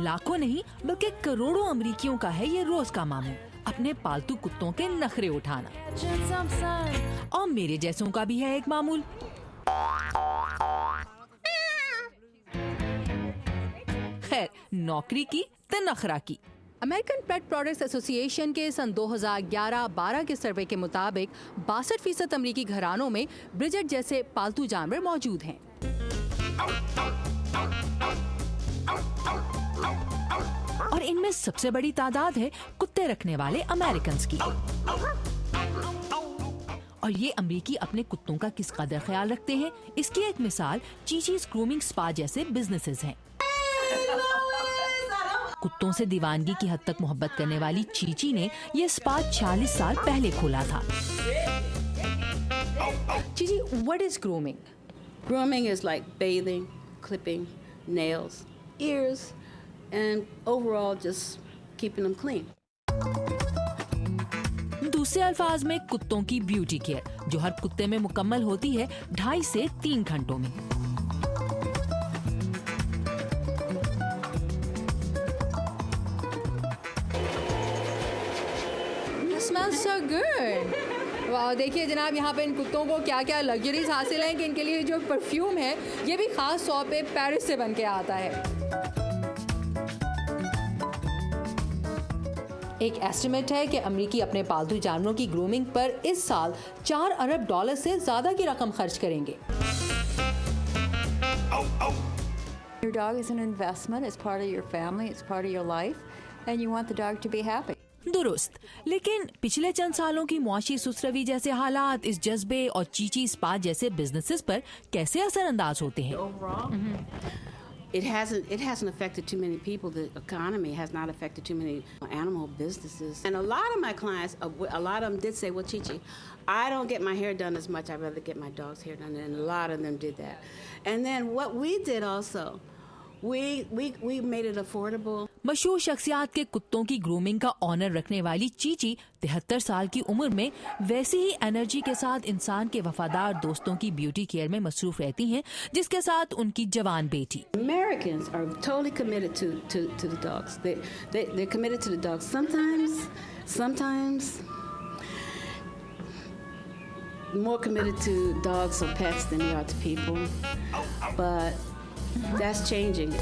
लाखों नहीं बल्कि करोड़ों अमरीकियों का है ये रोज का मामूल, अपने पालतू कुत्तों के नखरे उठाना। और मेरे जैसों का भी है एक मामूल। खैर, नौकरी की तो नखरा की। अमेरिकन पेट प्रोडक्ट्स एसोसिएशन के सन 2011-12 के सर्वे के मुताबिक 62% अमरीकी घरानों में ब्रिजेट जैसे पालतू जानवर मौजूद हैं। और इनमें सबसे बड़ी तादाद है कुत्ते रखने वाले अमेरिकन्स की। और ये अमरीकी अपने कुत्तों का किस कदर ख्याल रखते हैं, इसकी एक मिसाल चीचीज ग्रूमिंग स्पा जैसे बिजनेसेस हैं। कुत्तों से दीवानगी की हद तक मोहब्बत करने वाली चीची ने ये स्पा 40 साल पहले खोला था। Chichi, what is grooming? Grooming is like bathing, clipping, nails, ears, and overall just keeping them clean. दूसरे अल्फाज में कुत्तों की ब्यूटी केयर, जो हर कुत्ते में मुकम्मल होती है 2.5 से 3 घंटों में। Smells so good. वाह, देखिए जनाब, यहाँ पे इन कुत्तों को क्या क्या लग्जरीज हासिल हैं कि इनके लिए जो परफ्यूम है ये भी खास तौर पे पेरिस से बन के आता है। एक एस्टिमेट है कि अमरीकी अपने पालतू जानवरों की ग्रूमिंग पर इस साल $4 अरब से ज्यादा की रकम खर्च करेंगे। Your dog is an investment. It's part of your family. It's part of your life, and you want the dog to be happy. दुरुस्त, लेकिन पिछले चंद सालों की मुआशी सुसरवी जैसे हालात इस जज्बे और चीची स्पा जैसे बिजनेसेस पर कैसे असरअंदाज होते हैं? It hasn't affected too many people. The economy has not affected too many animal businesses. And a lot of my clients, a lot of them did say, well, Chichi, I don't get my hair done as much. I'd rather get my dog's hair done. And a lot of them did that. And then what we did also, we made it affordable. मशहूर शख्सियात के कुत्तों की grooming का honour रखने वाली चीची 73 साल की उम्र में वैसी ही एनर्जी के साथ इंसान के वफादार दोस्तों की ब्यूटी केयर में मसरूफ रहती हैं, जिसके साथ उनकी जवान बेटी। Americans are totally committed to the dogs. They're committed to the dogs. Sometimes more committed to dogs or pets than they are to people. But that's changing.